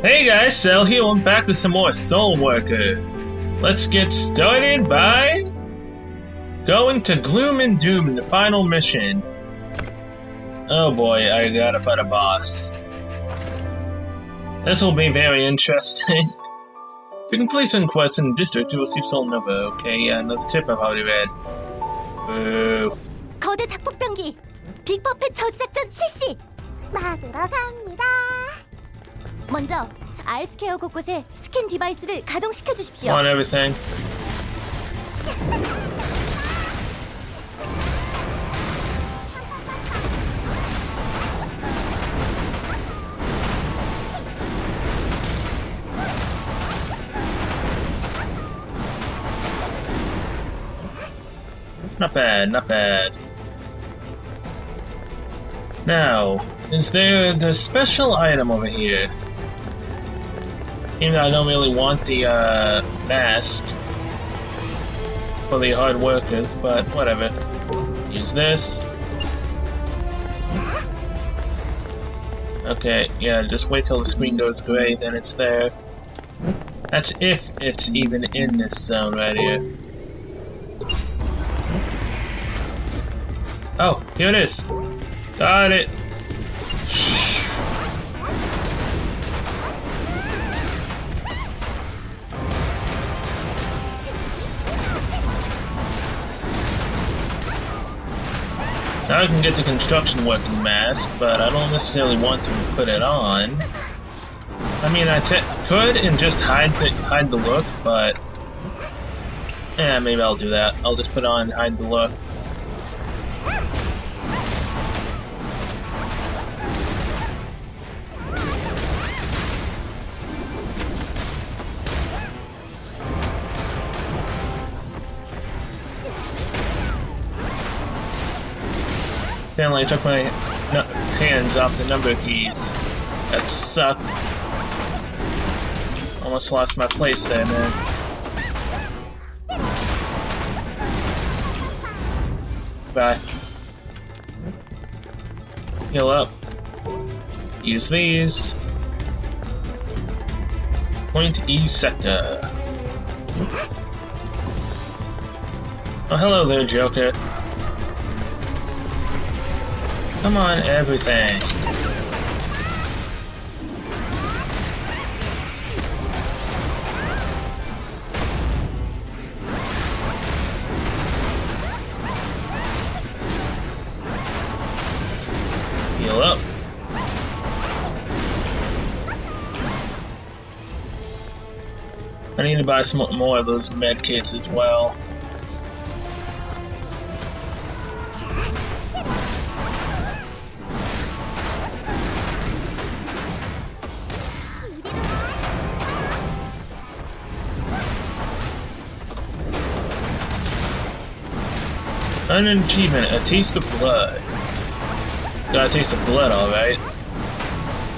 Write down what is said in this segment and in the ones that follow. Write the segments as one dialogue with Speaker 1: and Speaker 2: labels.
Speaker 1: Hey guys, Cell here, I'm back to some more Soul Worker. Let's get started by going to Gloom and Doom in the final mission. Oh boy, I gotta fight a boss. This will be very interesting. To complete some quests in the district, you will receive Soul Nova. Okay, yeah, another tip I've already read. Boo.
Speaker 2: 거대 작폭병기 빅퍼펫 저지작전 실시!
Speaker 3: 막으러 갑니다.
Speaker 2: 먼저 알스케어 곳곳에 스캔 디바이스를 가동시켜 주십시오.
Speaker 1: On everything. Not bad, not bad. Now, is there the special item over here? Even though I don't really want the mask for the hard workers, but whatever. Use this. Okay, yeah, just wait till the screen goes gray, then it's there. That's if it's even in this zone right here. Oh, here it is. Got it. Now I can get the construction working mask, but I don't necessarily want to put it on. I mean, I could and just hide the look, but yeah, maybe I'll do that. I'll just put on and hide the look. Apparently I took my hands off the number keys. That sucked. Almost lost my place there, man. Bye. Heal up. Use these. Point E sector. Oh, hello there, Joker. Come on, everything. Heal up. I need to buy some more of those med kits as well. An achievement, a taste of blood. Got a taste of blood, alright.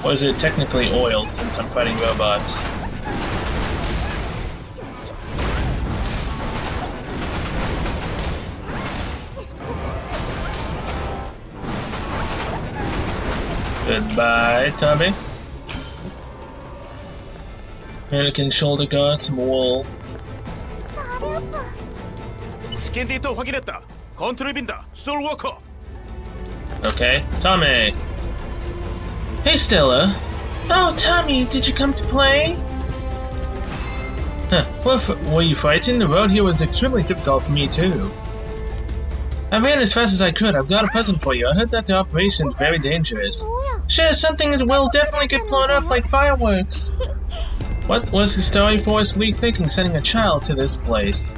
Speaker 1: Or is it technically oil since I'm fighting robots? Goodbye, Tubby. Mannequin shoulder guard, some wool.
Speaker 4: 스캔 데이터 확인했다. 컨트롤빈다. 솔워커.
Speaker 1: Okay, Tommy. Hey, Stella. Oh, Tommy, did you come to play? Huh, were you frightened? The road here was extremely difficult for me, too. I ran as fast as I could. I've got a present for you. I heard that the operation is very dangerous. Sure, something will definitely get blown up like fireworks. What was the Starry Forest League thinking sending a child to this place?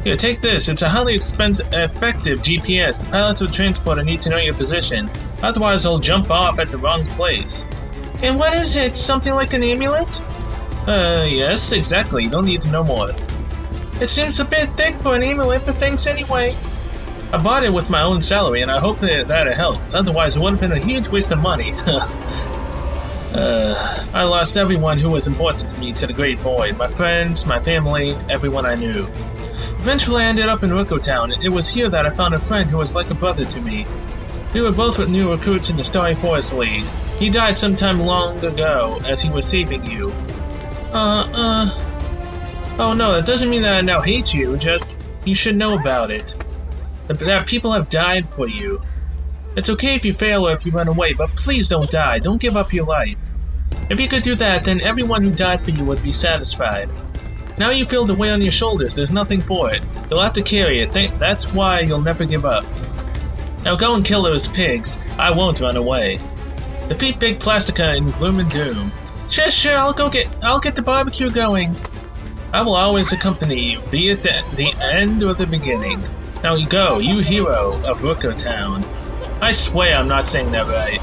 Speaker 1: Here, take this. It's a highly effective GPS. The pilots of the transporter need to know your position. Otherwise, they'll jump off at the wrong place. And what is it? Something like an amulet? Yes, exactly. You don't need to know more. It seems a bit thick for an amulet, but thanks anyway. I bought it with my own salary, and I hope that it helps. Otherwise, it would have been a huge waste of money. I lost everyone who was important to me to the Great Void. My friends, my family, everyone I knew. Eventually I ended up in Ricko Town. It was here that I found a friend who was like a brother to me. We were both new recruits in the Starry Forest League. He died sometime long ago as he was saving you. Oh no, that doesn't mean that I now hate you, just you should know about it. That people have died for you. It's okay if you fail or if you run away, but please don't die. Don't give up your life. If you could do that, then everyone who died for you would be satisfied. Now you feel the weight on your shoulders, there's nothing for it. You'll have to carry it. That's why you'll never give up. Now go and kill those pigs. I won't run away. Defeat Big Plastica in Gloom and Doom. Sure, I'll get the barbecue going. I will always accompany you, be it the end or the beginning. Now you go, you hero of Rooker Town. I swear I'm not saying that right.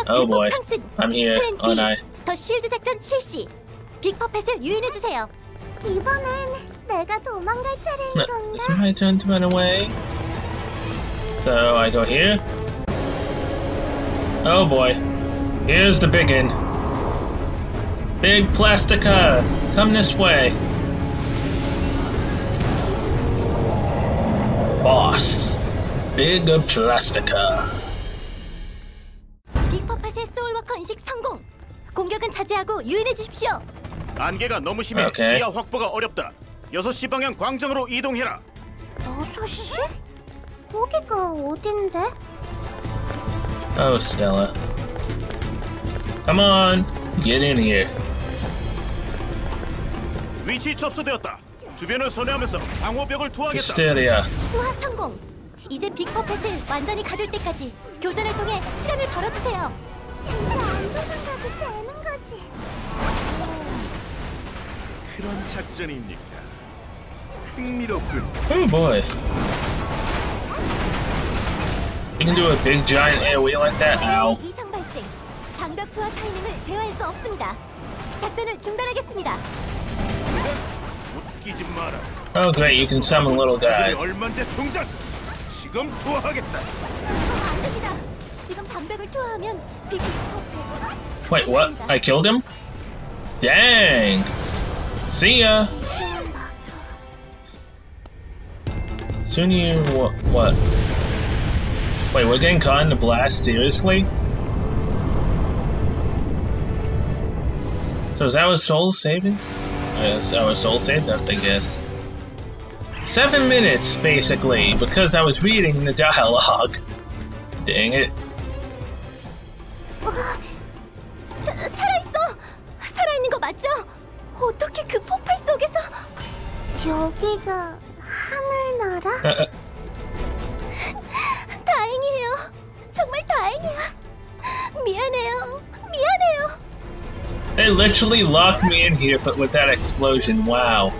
Speaker 1: Oh boy, I'm here, aren't I?
Speaker 2: 더 쉴드 작전 실시. 빅퍼펫을 유인해주세요.
Speaker 3: 이번엔 내가 도망갈 차례인 건가?
Speaker 1: It's my turn to run away. So I go here. Oh boy, here's the biggin. Big Plastica, come this way. Boss, Big Plastica.
Speaker 2: 빅퍼펫의 소울워커 인식 성공. 공격은 자제하고 유인해 주십시오.
Speaker 4: 안개가 너무 심해 시야 확보가 어렵다. 6시 방향 광장으로 이동해라.
Speaker 3: 6시? 거기가 어딘데?
Speaker 1: Oh, Stella. Come on, get in here.
Speaker 4: 위치 접수되었다. 주변을 선회하면서 방호벽을 투하하겠다.
Speaker 1: Hysteria.
Speaker 2: 투하 성공. 이제 빅퍼펫을 완전히 가둘 때까지 교전을 통해 시간을 벌어주세요.
Speaker 3: 이제 안 도망가도 되는 거지.
Speaker 4: 그런 작전입니까? 흥미롭군.
Speaker 1: Oh boy. You can do a big giant AoE like that? Ow.
Speaker 2: 이상 발생. 방벽 투하 타이밍을 제어할 수 없습니다. 작전을 중단하겠습니다.
Speaker 4: 웃기지 마라.
Speaker 1: Oh great, you can summon little guys.
Speaker 4: 얼만데 중단. 지금 투하하겠다.
Speaker 2: 안 됩니다. 지금 방벽을 투하하면 빅퍼펫.
Speaker 1: Wait, what? I killed him? Dang! See ya! Soon you... what? Wait, we're getting caught in the blast? Seriously? So is our soul saving? Is our soul saved us, I guess. 7 minutes, basically, because I was reading the dialogue. Dang it.
Speaker 2: 살아있어! 살아있는 거 맞죠? 어떻게 그 폭발 속에서...
Speaker 3: 여기가 하늘나라?
Speaker 2: 다행이에요. 정말 다행이야. 미안해요.
Speaker 1: They literally locked me in here with that explosion, wow.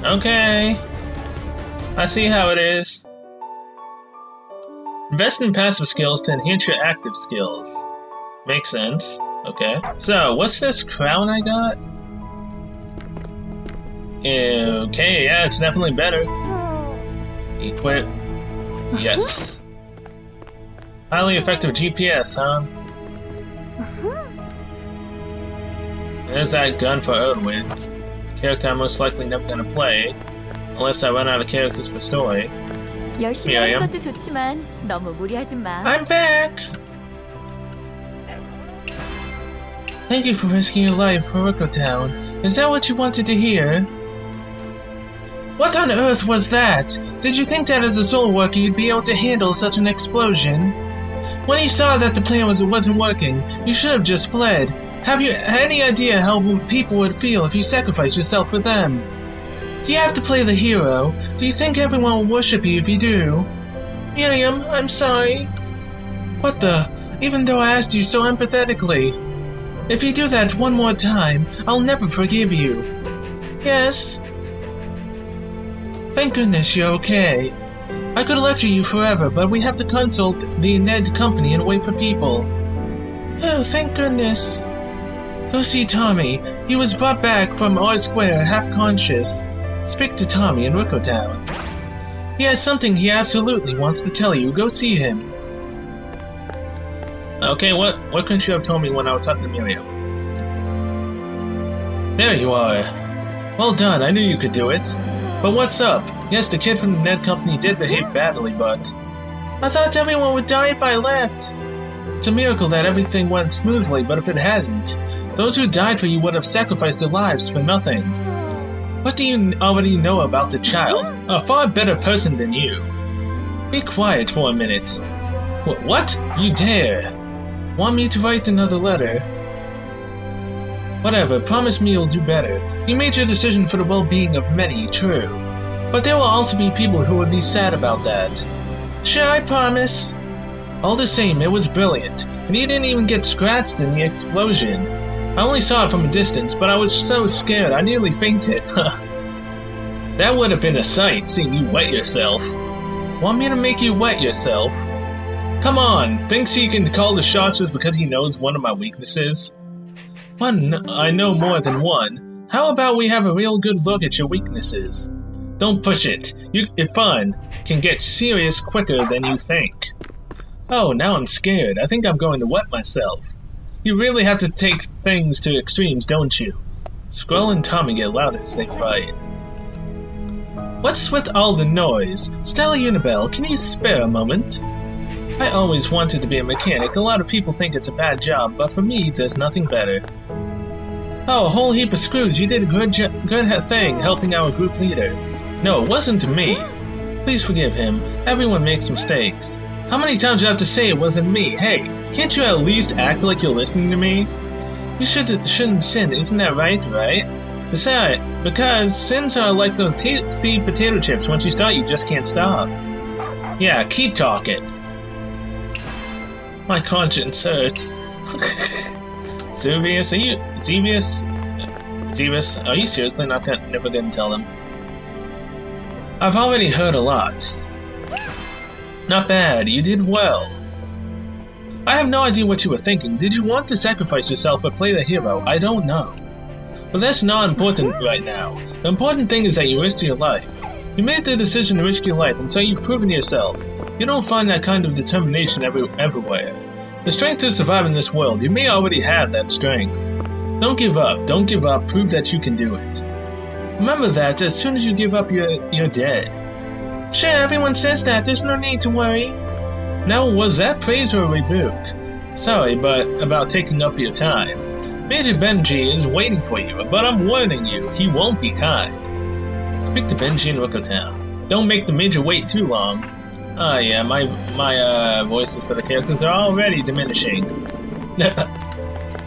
Speaker 1: Okay. I see how it is. Invest in passive skills to enhance your active skills. Makes sense. Okay. So, what's this crown I got? Okay, yeah, it's definitely better. Equip. Yes. Highly effective GPS, huh? There's that gun for Erdwin. Character I'm most likely never gonna play. Unless I run out of characters for story.
Speaker 2: 열심히 하는 것도 좋지만 너무 무리하지 마.
Speaker 1: I'm back! Thank you for risking your life for Rooker Town. Is that what you wanted to hear? What on earth was that? Did you think that as a soul worker you'd be able to handle such an explosion? When you saw that the plan wasn't working, you should have just fled. Have you any idea how people would feel if you sacrificed yourself for them? Do you have to play the hero? Do you think everyone will worship you if you do? Miriam, I'm sorry. What the? Even though I asked you so empathetically. If you do that one more time, I'll never forgive you. Yes? Thank goodness you're okay. I could lecture you forever, but we have to consult the Ned Company and wait for people. Oh, thank goodness. Go see Tommy. He was brought back from R-Square, half-conscious. Speak to Tommy in Rooker Town. He has something he absolutely wants to tell you. Go see him. Okay, what couldn't you have told me when I was talking to Miriam? There you are. Well done, I knew you could do it. But what's up? Yes, the kid from the Ned Company did behave badly, but... I thought everyone would die if I left. It's a miracle that everything went smoothly, but if it hadn't, those who died for you would have sacrificed their lives for nothing. What do you already know about the child? A far better person than you. Be quiet for a minute. What? You dare? Want me to write another letter? Whatever, promise me you'll do better. You made your decision for the well-being of many, true. But there will also be people who would be sad about that. Sure, I promise. All the same, it was brilliant, and you didn't even get scratched in the explosion. I only saw it from a distance, but I was so scared I nearly fainted. That would have been a sight, seeing you wet yourself. Want me to make you wet yourself? Come on, thinks he can call the shots just because he knows one of my weaknesses? One, I know more than one. How about we have a real good look at your weaknesses? Don't push it. If fun can get serious quicker than you think. Oh, now I'm scared. I think I'm going to wet myself. You really have to take things to extremes, don't you? Squirrel and Tommy get louder as they fight. What's with all the noise? Stella Unibel, can you spare a moment? I always wanted to be a mechanic. A lot of people think it's a bad job, but for me, there's nothing better. Oh, a whole heap of screws. You did a good thing helping our group leader. No, it wasn't me. Please forgive him. Everyone makes mistakes. How many times do I have to say it wasn't me? Hey, can't you at least act like you're listening to me? You shouldn't sin, isn't that right? Besides, because sins are like those steamed potato chips. Once you start, you just can't stop. Yeah, keep talking. My conscience hurts. Zevius, are you seriously never gonna tell him? I've already heard a lot. Not bad, you did well. I have no idea what you were thinking. Did you want to sacrifice yourself or play the hero? I don't know. But that's not important right now. The important thing is that you risked your life. You made the decision to risk your life, and so you've proven yourself. You don't find that kind of determination everywhere. The strength to survive in this world, you may already have that strength. Don't give up, prove that you can do it. Remember that as soon as you give up, you're dead. Sure, everyone says that, there's no need to worry. Now, was that praise or a rebuke? Sorry, but about taking up your time. Major Benji is waiting for you, but I'm warning you, he won't be kind. Speak to Benji in Rookout Town. Don't make the Major wait too long. Oh yeah, my voices for the characters are already diminishing.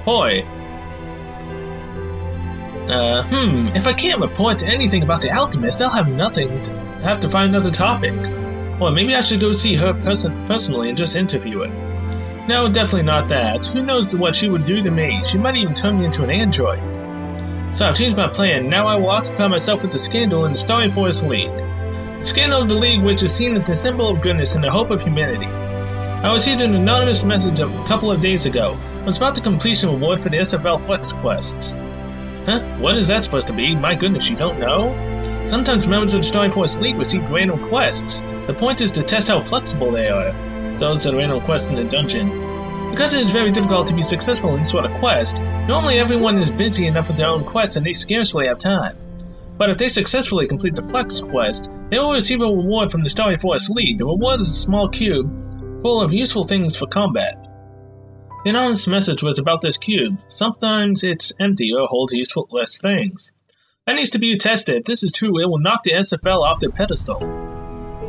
Speaker 1: Hoi. If I can't report anything about the alchemist, I'll have nothing. Have to find another topic. Or maybe I should go see her personally and just interview her. No, definitely not that. Who knows what she would do to me? She might even turn me into an android. So I've changed my plan. Now I will occupy myself with the scandal in the Starry Forest League. The scandal of the League, which is seen as the symbol of goodness and the hope of humanity. I received an anonymous message a couple of days ago. It was about the completion reward for the SFL Flex quests. Huh? What is that supposed to be? My goodness, you don't know? Sometimes members of the Starry Forest League receive random quests. The point is to test how flexible they are. Those that are random quests in the dungeon. Because it is very difficult to be successful in this sort of quest, normally everyone is busy enough with their own quests and they scarcely have time. But if they successfully complete the Flex quest, they will receive a reward from the Starry Forest League. The reward is a small cube full of useful things for combat. The anonymous message was about this cube. Sometimes it's empty or holds useless things. That needs to be tested. If this is true, it will knock the SFL off their pedestal.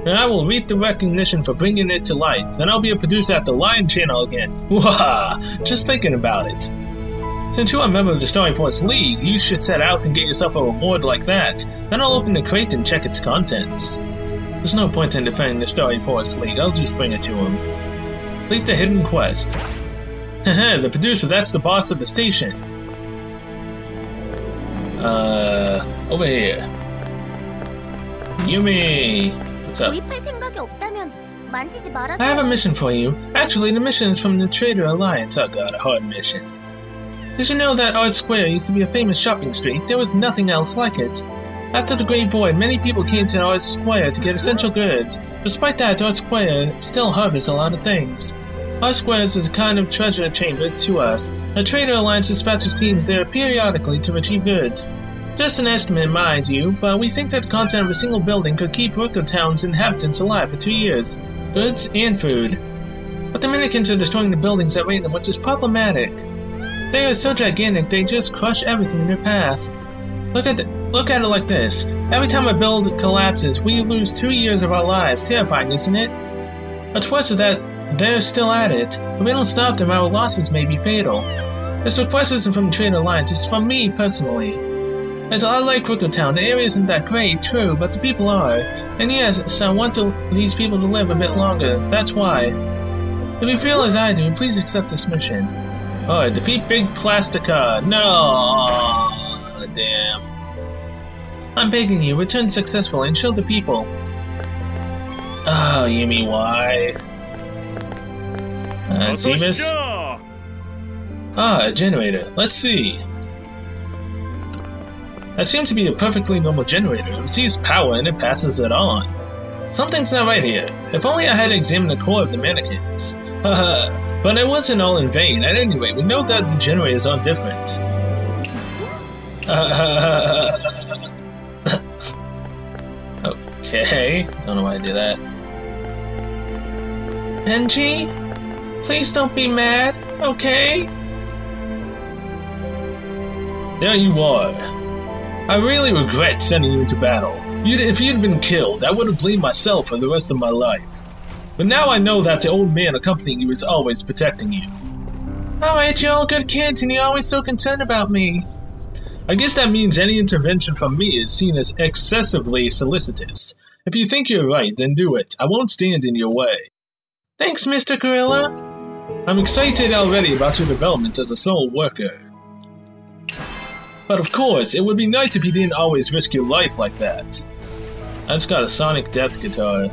Speaker 1: And I will reap the recognition for bringing it to light. Then I'll be a producer at the Lion Channel again. Wah! Just thinking about it. Since you are a member of the Starry Forest League, you should set out and get yourself a reward like that. Then I'll open the crate and check its contents. There's no point in defending the Starry Forest League. I'll just bring it to him. Complete the hidden quest. Haha, the producer, that's the boss of the station. Over here. Yumi! What's up? I have a mission for you. Actually, the mission is from the Trader Alliance. Oh god, a hard mission. Did you know that Art Square used to be a famous shopping street? There was nothing else like it. After the Great Void, many people came to Art Square to get essential goods. Despite that, Art Square still harbors a lot of things. Art Square is a kind of treasure chamber to us. The Trader Alliance dispatches teams there periodically to retrieve goods. Just an estimate, mind you, but we think that the content of a single building could keep Rookout Town's inhabitants alive for 2 years. goods and food. But the Minikins are destroying the buildings that rate them, which is problematic. They are so gigantic, they just crush everything in their path. Look at it like this. Every time a build collapses, we lose 2 years of our lives. Terrifying, isn't it? What's worse is that they're still at it. If we don't stop them, our losses may be fatal. This request isn't from the Trade Alliance, it's from me, personally. As I like Rookertown, the area isn't that great, true, but the people are. And yes, I want these people to live a bit longer, that's why. If you feel as I do, please accept this mission. Alright, defeat Big Plastica. No, damn. I'm begging you, return successfully and show the people. Oh, you mean why? Seamus? Ah, a generator. Let's see. That seems to be a perfectly normal generator. It receives power and it passes it on. Something's not right here. If only I had examined the core of the mannequins. But it wasn't all in vain. At any rate, we know that the generators are different. Okay. Don't know why I did that. Benji? Please don't be mad, okay? There you are. I really regret sending you into battle. If you'd been killed, I would have blamed myself for the rest of my life. But now I know that the old man accompanying you is always protecting you. Alright, you're all good kids and you're always so concerned about me. I guess that means any intervention from me is seen as excessively solicitous. If you think you're right, then do it. I won't stand in your way. Thanks, Mr. Gorilla. I'm excited already about your development as a sole worker. But of course, it would be nice if you didn't always risk your life like that. That's got a sonic death guitar.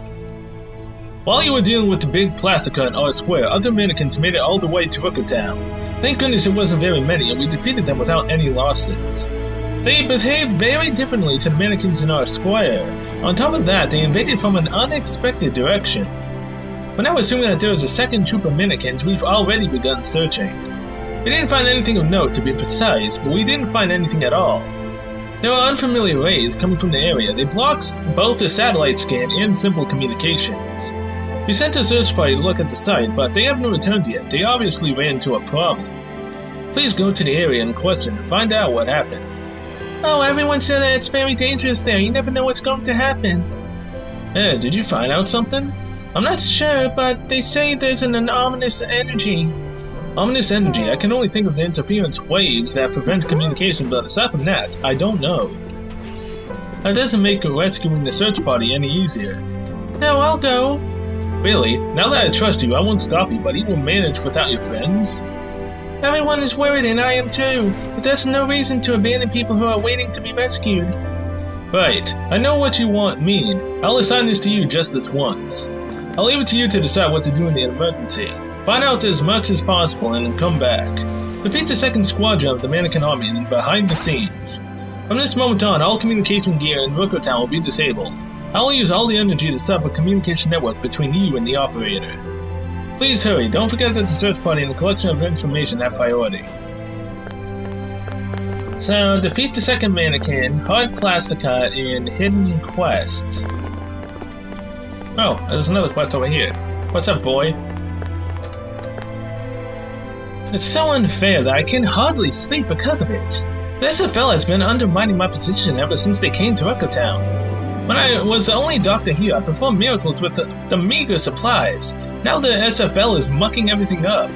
Speaker 1: While you were dealing with the Big Plastica in R-Square, other mannequins made it all the way to Rookertown. Thank goodness it wasn't very many, and we defeated them without any losses. They behaved very differently to the mannequins in R-Square. On top of that, they invaded from an unexpected direction. We're now assuming that there is a second troop of mannequins. We've already begun searching. We didn't find anything of note, to be precise, but we didn't find anything at all. There are unfamiliar rays coming from the area. They block both the satellite scan and simple communications. We sent a search party to look at the site, but they haven't returned yet. They obviously ran into a problem. Please go to the area in question and find out what happened. Oh, everyone said that it's very dangerous there. You never know what's going to happen. Did you find out something? I'm not sure, but they say there's an ominous energy. Ominous energy? I can only think of the interference waves that prevent communication, but aside from that, I don't know. That doesn't make rescuing the search party any easier. No, I'll go. Really? Now that I trust you, I won't stop you, but you will manage without your friends? Everyone is worried and I am too, but that's no reason to abandon people who are waiting to be rescued. Right. I know what you mean. I'll assign this to you just this once. I'll leave it to you to decide what to do in the emergency. Find out as much as possible and then come back. Defeat the second squadron of the Mannequin Army and behind the scenes. From this moment on, all communication gear in Rookertown will be disabled. I will use all the energy to set up a communication network between you and the operator. Please hurry, don't forget that the search party and the collection of information have priority. So, defeat the second mannequin, Hard Plastica, and Hidden Quest. Oh, there's another quest over here. What's up, boy? It's so unfair that I can hardly sleep because of it. The SFL has been undermining my position ever since they came to Rookertown. When I was the only doctor here, I performed miracles with the meager supplies. Now the SFL is mucking everything up.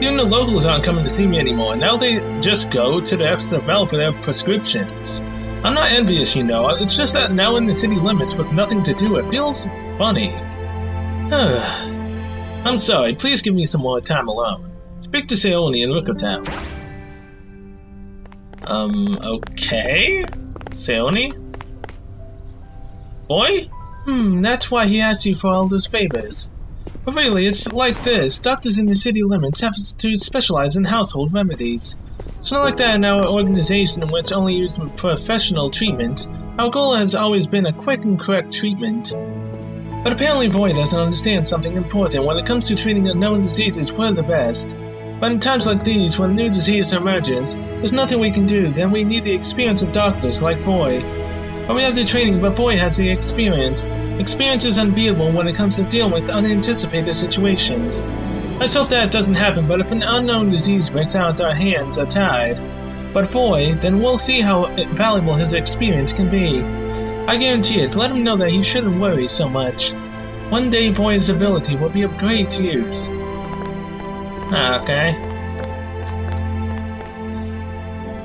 Speaker 1: Even the locals aren't coming to see me anymore. Now they just go to the SFL for their prescriptions. I'm not envious, you know. It's just that now in the city limits with nothing to do, it feels funny. I'm sorry, please give me some more time alone. Speak to Seoni in Rookertown. Okay? Seoni? Boy? That's why he asked you for all those favors. But really, it's like this. Doctors in the city limits have to specialize in household remedies. It's not like that in our organization, which only uses professional treatment. Our goal has always been a quick and correct treatment. But apparently Void doesn't understand something important. When it comes to treating unknown diseases, we're the best. But in times like these, when a new disease emerges, there's nothing we can do. Then we need the experience of doctors like Void. But we have the training, but Boy has the experience. Experience is unbeatable when it comes to dealing with unanticipated situations. Let's hope that doesn't happen, but if an unknown disease breaks out, our hands are tied. But Boy, then we'll see how valuable his experience can be. I guarantee it, let him know that he shouldn't worry so much. One day Boy's ability will be of great use. Okay.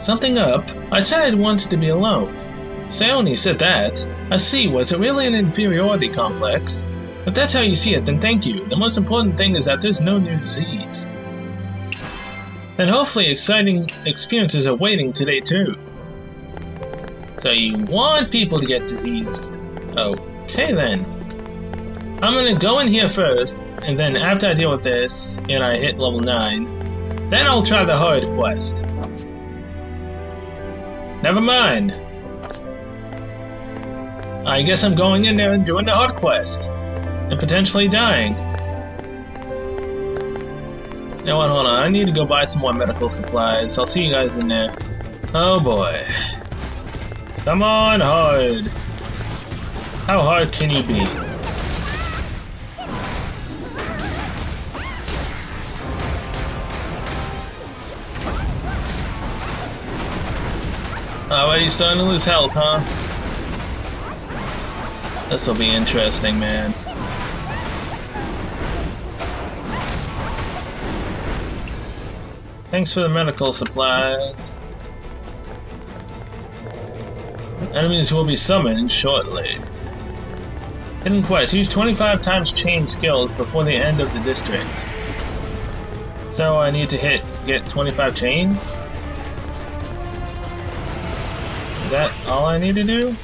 Speaker 1: Something up? I said I wanted to be alone. Sayoni said that. I see, was it really an inferiority complex? If that's how you see it, then thank you. The most important thing is that there's no new disease. Then hopefully exciting experiences are waiting today too. So you want people to get diseased. Okay then. I'm gonna go in here first, and then after I deal with this, and I hit level 9, then I'll try the hard quest. Never mind. I guess I'm going in there and doing the hard quest. And potentially dying. Now what, hold on, I need to go buy some more medical supplies. I'll see you guys in there. Oh boy. Come on, hard. How hard can you be? Alright, he's starting to lose health, huh? This'll be interesting, man. Thanks for the medical supplies. Enemies will be summoned shortly. Hidden quest. Use 25 times chain skills before the end of the district. So I need to get 25 chain? Is that all I need to do?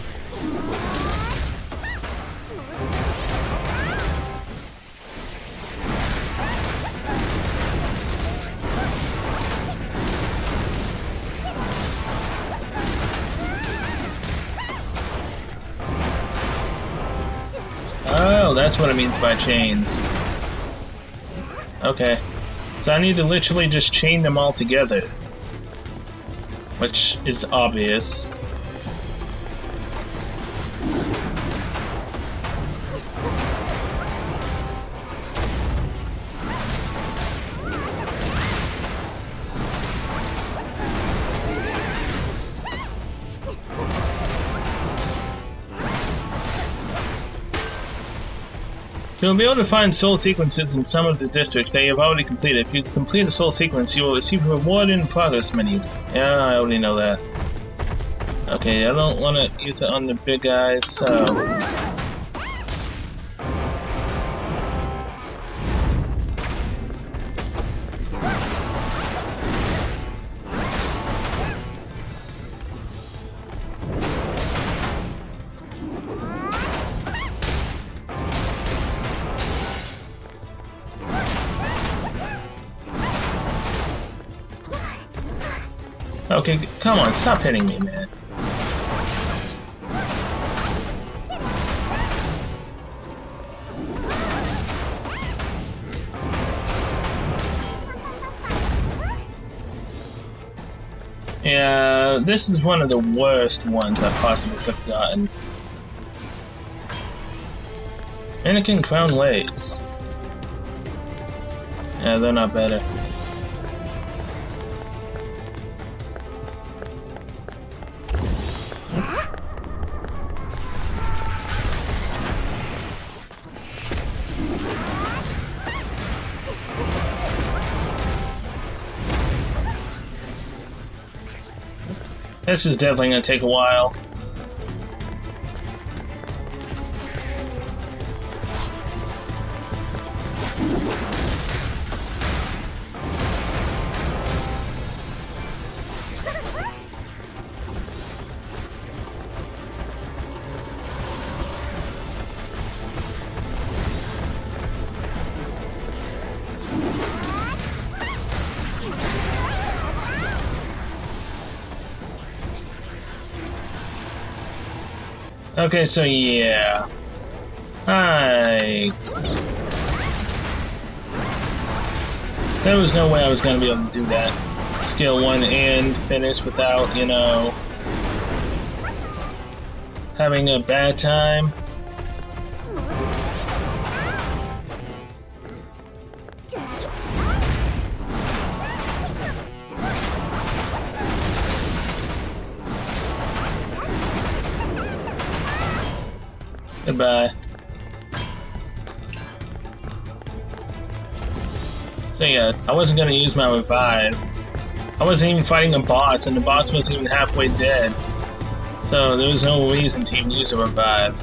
Speaker 1: Oh, that's what it means by chains. Okay. So I need to literally just chain them all together. Which is obvious. You'll be able to find soul sequences in some of the districts that you have already completed. If you complete a soul sequence, you will receive a reward in the progress menu. Yeah, I already know that. Okay, I don't want to use it on the big guys, so... Okay, come on, stop hitting me, man. Yeah, this is one of the worst ones I possibly could have gotten. Anakin Crown Legs. Yeah, they're not better. This is definitely going to take a while. Okay, so yeah. There was no way I was going to be able to do that. Skill 1 and finish without, you know... having a bad time. Goodbye. So yeah, I wasn't gonna use my revive. I wasn't even fighting a boss, and the boss wasn't even halfway dead. So there was no reason to even use a revive.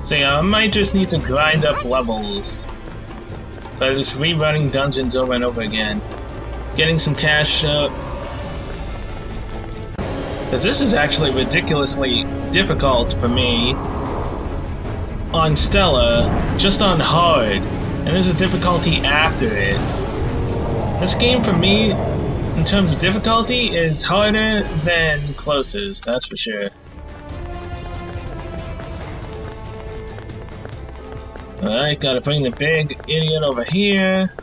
Speaker 1: So yeah, I might just need to grind up levels. By just rerunning dungeons over and over again. Getting some cash up. Because this is actually ridiculously difficult for me. On Stella, just on hard, and there's a difficulty after it. This game for me, in terms of difficulty, is harder than Closest, that's for sure. Alright, gotta bring the big idiot over here.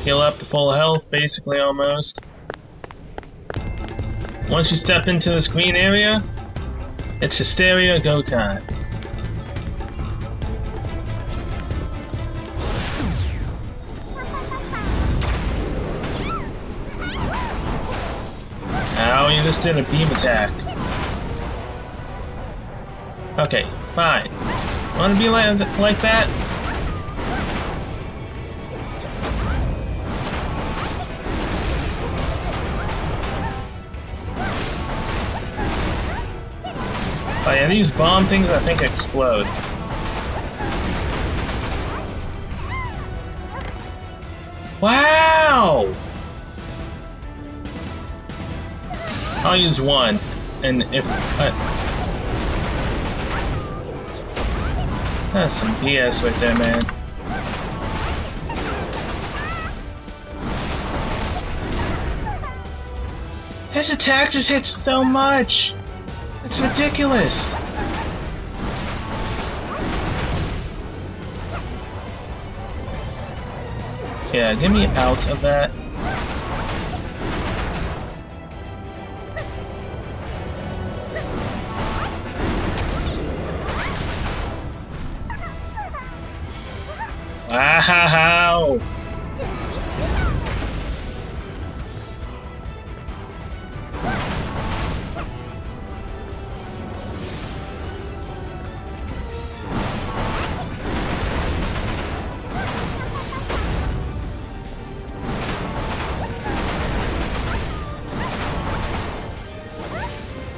Speaker 1: Heal up to full health, basically, almost. Once you step into this green area, it's hysteria go time. Ow, you just did a beam attack. Okay, fine. Wanna be like that? Oh yeah, these bomb things I think explode. Wow! I'll use one, and if that's some BS right there, man. His attack just hits so much! It's ridiculous! Yeah, get me out of that. Wow!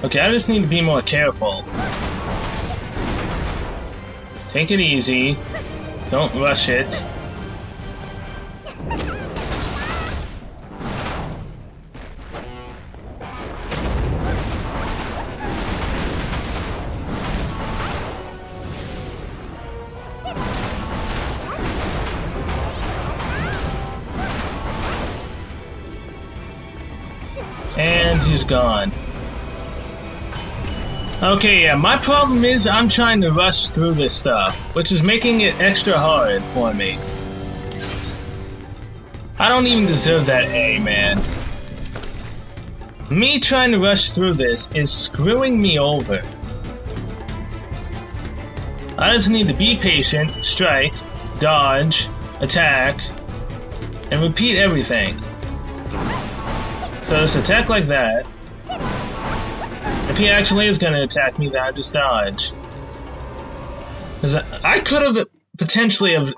Speaker 1: Okay, I just need to be more careful. Take it easy. Don't rush it. And he's gone. Okay, yeah, my problem is I'm trying to rush through this stuff, which is making it extra hard for me. I don't even deserve that A, man. Me trying to rush through this is screwing me over. I just need to be patient, strike, dodge, attack, and repeat everything. So just attack like that. If he actually is gonna attack me, then I just dodge. Because I could have potentially have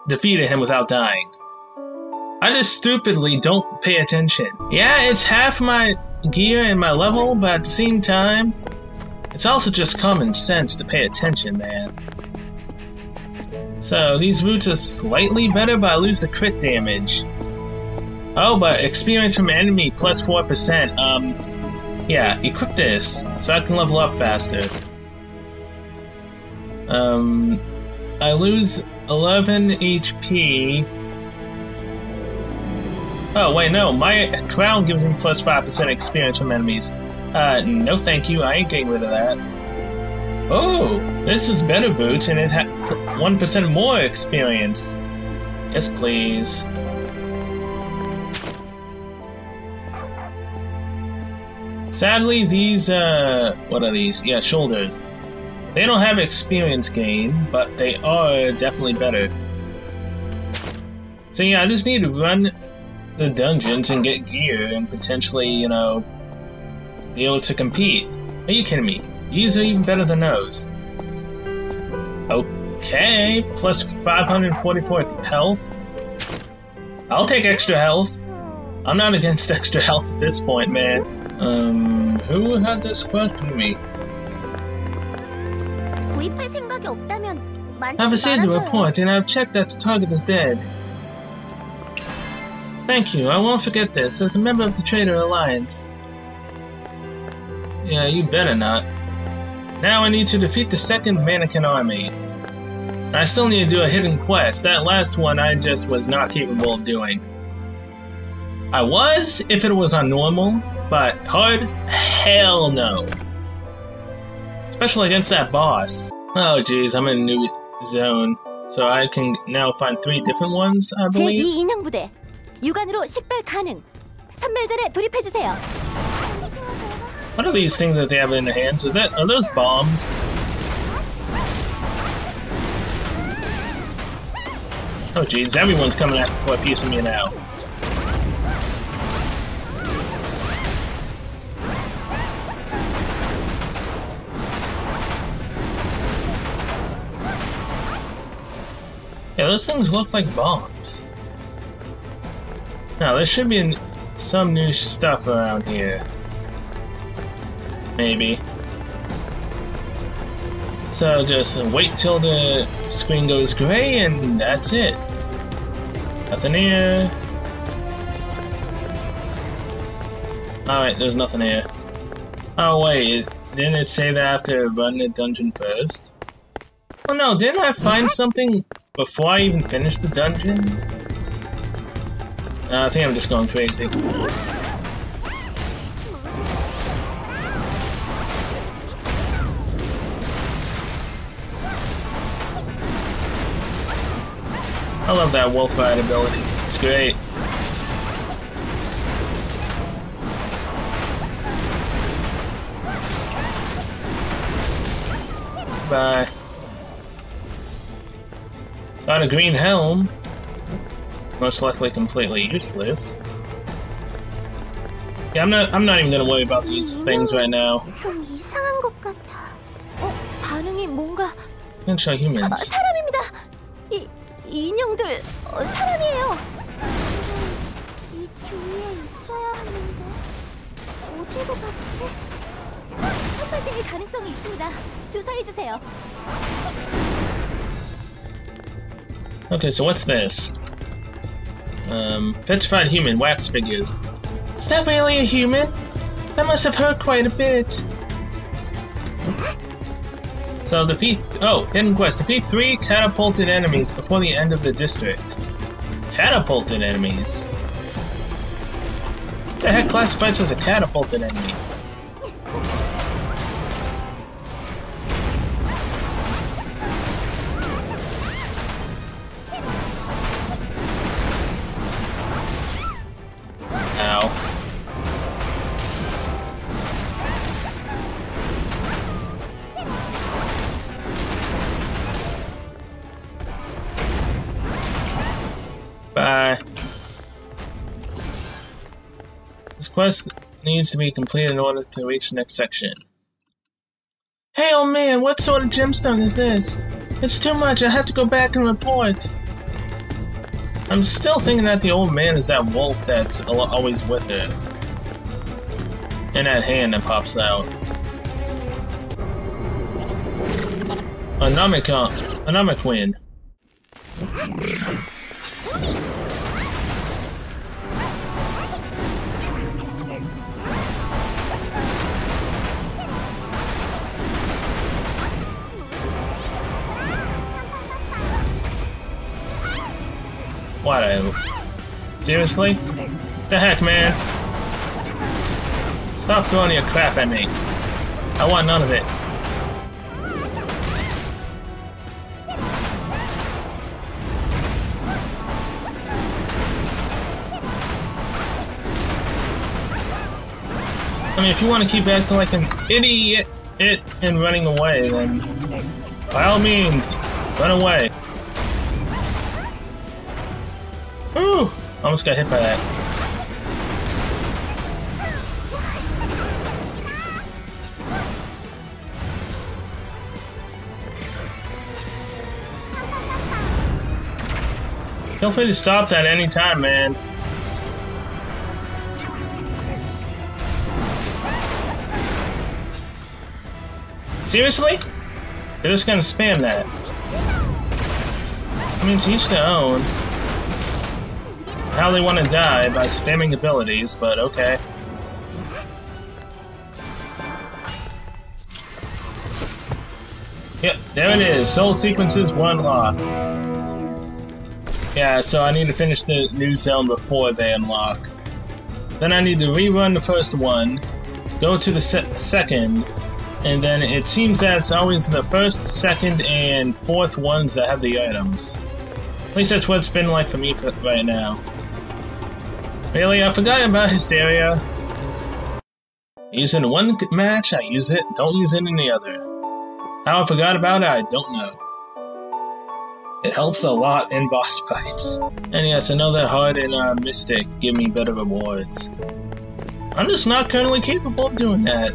Speaker 1: defeated him without dying. I just stupidly don't pay attention. Yeah, it's half my gear and my level, but at the same time, it's also just common sense to pay attention, man. So, these routes are slightly better, but I lose the crit damage. Oh, but experience from enemy plus 4%. Yeah, equip this, so I can level up faster. I lose 11 HP. Oh, wait, no, my crown gives me plus 5% experience from enemies. No thank you, I ain't getting rid of that. Oh, this is better boots, and it has 1% more experience. Yes, please. Sadly, these, what are these? Yeah, shoulders. They don't have experience gain, but they are definitely better. So yeah, I just need to run the dungeons and get gear and potentially, you know, be able to compete. Are you kidding me? These are even better than those. Okay, plus 544 health. I'll take extra health. I'm not against extra health at this point, man. Who had this quest for me? I've received the report and I've checked that the target is dead. Thank you, I won't forget this as a member of the Traitor Alliance. Yeah, you better not. Now I need to defeat the second Mannequin Army. I still need to do a hidden quest. That last one I just was not capable of doing. I was, if it was on normal, but hard? Hell no. Especially against that boss. Oh jeez, I'm in a new zone. So I can now find 3 different ones, I believe.
Speaker 2: 제2인형부대. 육안으로 식별 가능. 선멸전에 돌입해주세요.
Speaker 1: What are these things that they have in their hands? Are those bombs? Oh jeez, everyone's coming after for a piece of me now. Yeah, those things look like bombs. Now, there should be some new stuff around here. Maybe. So just wait till the screen goes gray and that's it. Nothing here. Alright, there's nothing here. Oh wait, didn't it say that I have to run the dungeon first? Oh no, didn't I find something before I even finished the dungeon? I think I'm just going crazy. I love that wolf ride ability. It's great. Bye. Got a green helm. Most likely completely useless. Yeah, I'm not even gonna worry about these things right now.
Speaker 3: 좀 이상한 것 같아.
Speaker 2: 반응이 뭔가
Speaker 1: Potential humans.
Speaker 2: 사람입니다. 이 인형들 사람이에요.
Speaker 3: 이 주위에 있어야 하는데 어디로 갔지?
Speaker 2: 선발대의 가능성이 있습니다. 조사해 주세요.
Speaker 1: Okay, so what's this? Petrified human wax figures. Is that really a human? That must have hurt quite a bit. So defeat... Oh, hidden quest. Defeat 3 catapulted enemies before the end of the district. Catapulted enemies? What the heck classifies as a catapulted enemy? Ow. Bye. This quest needs to be completed in order to reach the next section. Hey, oh man, what sort of gemstone is this? It's too much, I have to go back and report. I'm still thinking that the old man is that wolf that's always with her. And that hand that pops out. Anomic What? Seriously? The heck, man? Stop throwing your crap at me. I want none of it. I mean, if you want to keep acting like an idiot and running away, then by all means, run away. Ooh! Almost got hit by that. Feel free to stop that any time, man. Seriously? They're just gonna spam that. I mean, to each their own. How they want to die by spamming abilities, but okay. Yep, there it is. Soul Sequences 1 lock. Yeah, so I need to finish the new zone before they unlock. Then I need to rerun the first one, go to the second, and then it seems that it's always the first, second, and fourth ones that have the items. At least that's what it's been like for me right now. Really, I forgot about Hysteria. I use it in one match, I use it, don't use it in the other. How I forgot about it, I don't know. It helps a lot in boss fights. And yes, I know that Hard and Mystic give me better rewards. I'm just not currently capable of doing that.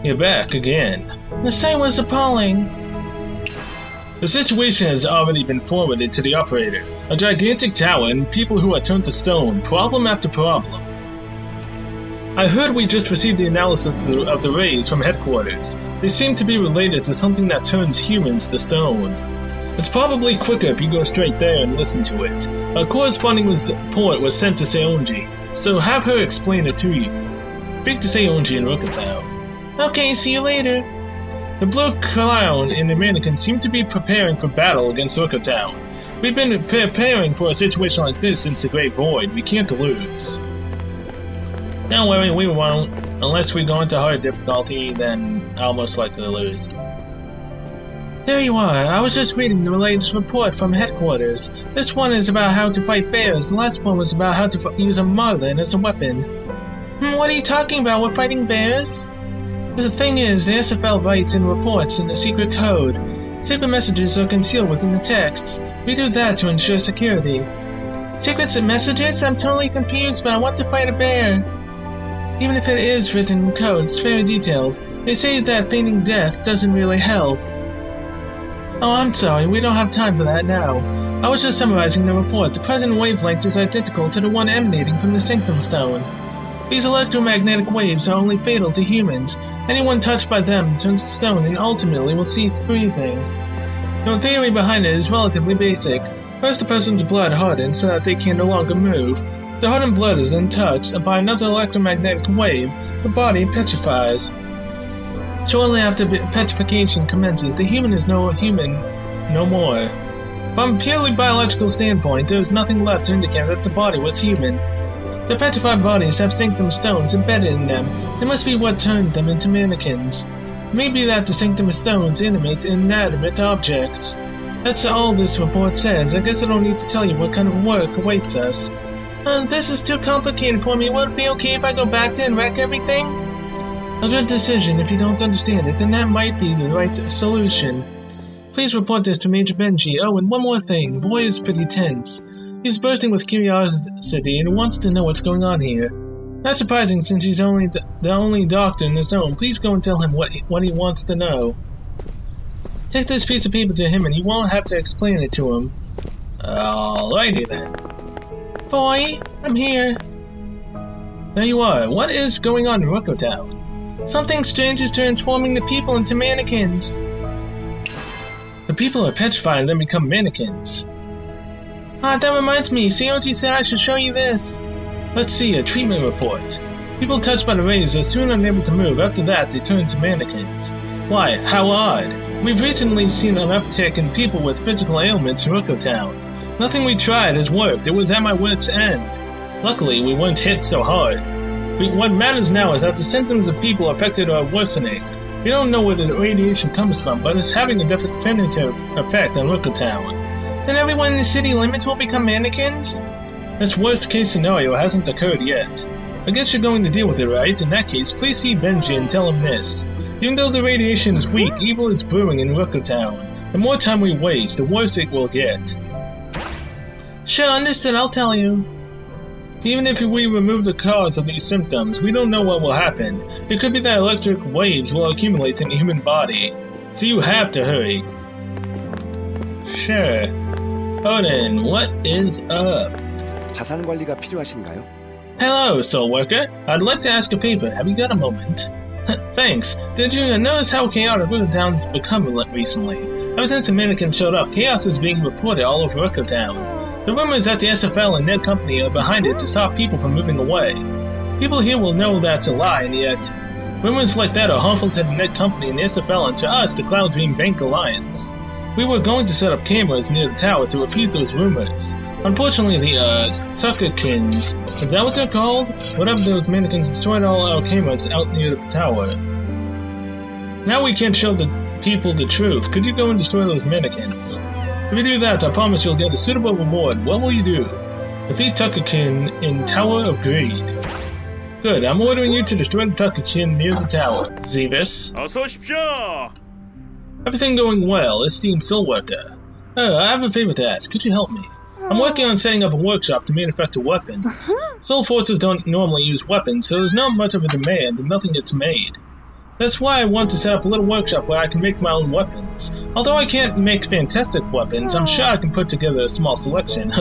Speaker 1: You're back again. The sight was appalling. The situation has already been forwarded to the operator. A gigantic tower and people who are turned to stone, problem after problem. I heard we just received the analysis of the rays from headquarters. They seem to be related to something that turns humans to stone. It's probably quicker if you go straight there and listen to it. A corresponding report was sent to Seonji, so have her explain it to you. Speak to Seonji in Rookatown. Okay, see you later. The Blue Clown and the Mannequin seem to be preparing for battle against Rookatown. We've been preparing for a situation like this since the Great Void. We can't lose. Don't worry, we won't. Unless we go into hard difficulty, then I'll most likely lose. There you are. I was just reading the latest report from headquarters. This one is about how to fight bears. The last one was about how to use a marlin as a weapon. What are you talking about? We're fighting bears? The thing is, the SFL writes in reports in the secret code. Secret messages are concealed within the texts. We do that to ensure security. Secrets and messages? I'm totally confused, but I want to fight a bear. Even if it is written in code, it's very detailed. They say that feigning death doesn't really help. Oh, I'm sorry, we don't have time for that now. I was just summarizing the report. The present wavelength is identical to the one emanating from the Sanctum Stone. These electromagnetic waves are only fatal to humans. Anyone touched by them turns to stone and ultimately will cease breathing. The theory behind it is relatively basic. First, a person's blood hardens so that they can no longer move. The hardened blood is then touched by another electromagnetic wave. The body petrifies. Shortly after petrification commences, the human is no human no more. From a purely biological standpoint, there is nothing left to indicate that the body was human. The petrified bodies have sanctum stones embedded in them. They must be what turned them into mannequins. It may be that the sanctum stones animate inanimate objects. That's all this report says. I guess I don't need to tell you what kind of work awaits us. This is too complicated for me. Would it be okay if I go back there and wreck everything? A good decision. If you don't understand it, then that might be the right solution. Please report this to Major Benji. Oh, and one more thing. Boy is pretty tense. He's bursting with curiosity and wants to know what's going on here. Not surprising since he's only the only doctor in the zone. Please go and tell him what he wants to know. Take this piece of paper to him and you won't have to explain it to him. Alrighty then. Boy, I'm here. There you are. What is going on in Rookatown? Something strange is transforming the people into mannequins. The people are petrified and then become mannequins. Ah, that reminds me. Seonji said I should show you this. Let's see, a treatment report. People touched by the rays are soon unable to move. After that, they turn into mannequins. Why, how odd. We've recently seen an uptick in people with physical ailments in Rookatown. Nothing we tried has worked. It was at my wit's end. Luckily, we weren't hit so hard. What matters now is that the symptoms of people affected are worsening. We don't know where the radiation comes from, but it's having a definitive effect on Rookatown. Then everyone in the city limits will become mannequins? This worst case scenario hasn't occurred yet. I guess you're going to deal with it, right? In that case, please see Benji and tell him this. Even though the radiation is weak, evil is brewing in Rooker Town. The more time we waste, the worse it will get. Sure, understood, I'll tell you. Even if we remove the cause of these symptoms, we don't know what will happen. It could be that electric waves will accumulate in the human body. So you have to hurry. Sure. Odin, what is up?
Speaker 5: 자산 관리가 필요하신가요?
Speaker 1: Hello, Soul Worker. I'd like to ask a favor. Have you got a moment? Thanks. Did you notice how chaotic Rooker Town's become recently? Ever since the mannequin showed up, chaos is being reported all over Rooker Town. The rumor is that the SFL and Ned Company are behind it to stop people from moving away. People here will know that's a lie, and yet rumors like that are harmful to the Ned Company and the SFL and to us, the Cloud Dream Bank Alliance. We were going to set up cameras near the tower to refute those rumors. Unfortunately, the Tuckerkins, is that what they're called? Whatever those mannequins destroyed all our cameras out near the tower. Now we can't show the people the truth. Could you go and destroy those mannequins? If you do that, I promise you'll get a suitable reward. What will you do? Defeat Tuckerkin in Tower of Greed. Good, I'm ordering you to destroy the Tuckerkin near the tower. Xevis.
Speaker 4: 어서 오십시오.
Speaker 1: Everything going well, esteemed Soul Worker. I have a favor to ask. Could you help me? I'm working on setting up a workshop to manufacture weapons. Soul Forces don't normally use weapons, so there's not much of a demand and nothing gets made. That's why I want to set up a little workshop where I can make my own weapons. Although I can't make fantastic weapons, I'm sure I can put together a small selection.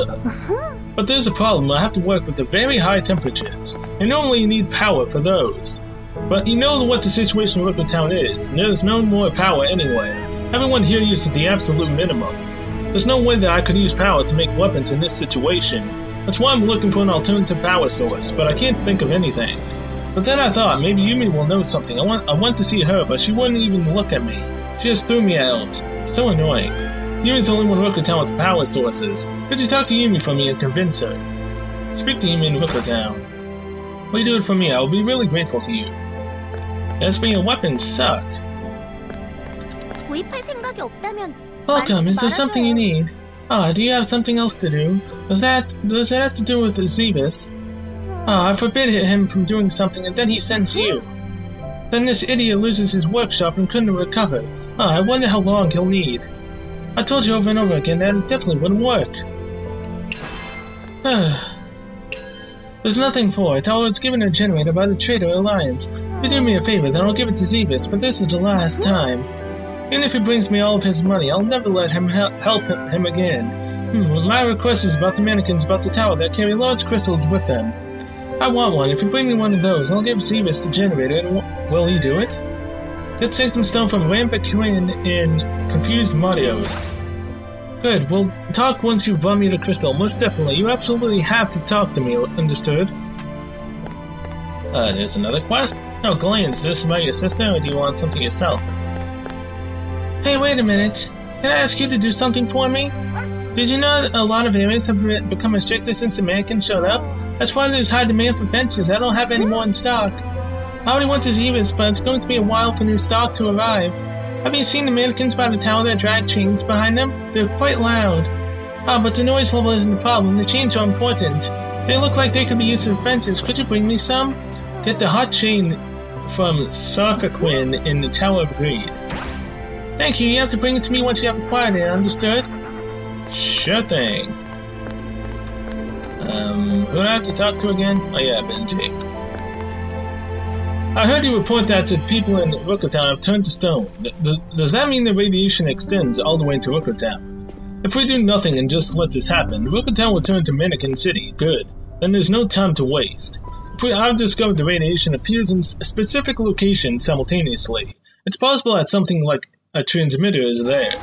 Speaker 1: But there's a problem. I have to work with the very high temperatures, and normally you need power for those. But you know what the situation in Rooker Town is, and there's no more power anywhere. Everyone here uses the absolute minimum. There's no way that I could use power to make weapons in this situation. That's why I'm looking for an alternative power source, but I can't think of anything. But then I thought, maybe Yumi will know something. I want to see her, but she wouldn't even look at me. She just threw me out. So annoying. Yumi's the only one in Rooker Town with power sources. Could you talk to Yumi for me and convince her? Speak to Yumi in Rooker Town. Will you do it for me? I will be really grateful to you. Yes, but your weapons suck.
Speaker 2: 구입할 생각이 없다면
Speaker 1: Welcome, is there something you need? Do you have something else to do? Does it have to do with Xevis? I forbid him from doing something and then he sends you. Then this idiot loses his workshop and couldn't recover. I wonder how long he'll need. I told you over and over again that it definitely wouldn't work. There's nothing for it. I was given a generator by the Trader Alliance. If you do me a favor, then I'll give it to Xevis, but this is the last time. Even if he brings me all of his money, I'll never let him help him again. My request is about the mannequins about the tower that carry large crystals with them. I want one. If you bring me one of those, I'll give Xevis the generator, and will he do it? Get Sanctum Stone from Rampant Queen in Confused Marios. Good, we'll talk once you've brought me the crystal, most definitely. You absolutely have to talk to me, understood? There's another quest? Oh, Glenn, is this about your sister, or do you want something yourself? Hey, wait a minute. Can I ask you to do something for me? Did you know that a lot of areas have become restricted since the mannequin showed up? That's why there's high demand for fences. I don't have any more in stock. I already went to Xevis, but it's going to be a while for new stock to arrive. Have you seen the mannequins by the tower that drag chains behind them? They're quite loud. But the noise level isn't the problem. The chains are important. They look like they could be used as fences. Could you bring me some? Get the hot chain from Sarkaquin in the Tower of Greed. Thank you. You have to bring it to me once you have acquired it. Understood? Sure thing. Who do I have to talk to again? Oh yeah, Benji. I heard you report that the people in Rooker Town have turned to stone. Does that mean the radiation extends all the way to Rooker Town? If we do nothing and just let this happen, Rooker Town will turn to Mannequin City. Good. Then there's no time to waste. I've discovered the radiation appears in specific locations simultaneously. It's possible that something like a transmitter is there.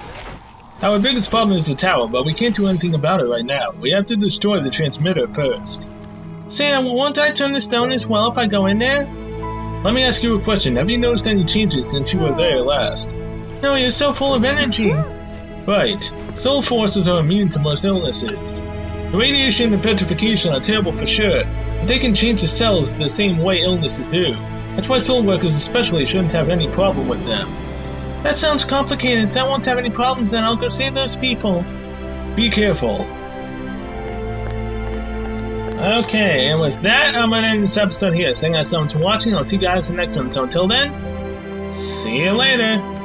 Speaker 1: Our biggest problem is the tower, but we can't do anything about it right now. We have to destroy the transmitter first. Sam, won't I turn to stone as well if I go in there? Let me ask you a question. Have you noticed any changes since you were there last? No, you're so full of energy. Right. Soul forces are immune to most illnesses. The radiation and petrification are terrible for sure, but they can change the cells the same way illnesses do. That's why soul workers especially shouldn't have any problem with them. That sounds complicated, so I won't have any problems then. I'll go save those people. Be careful. Okay, and with that, I'm gonna end this episode here. Thank you guys so much for watching. I'll see you guys in the next one. So until then, see you later.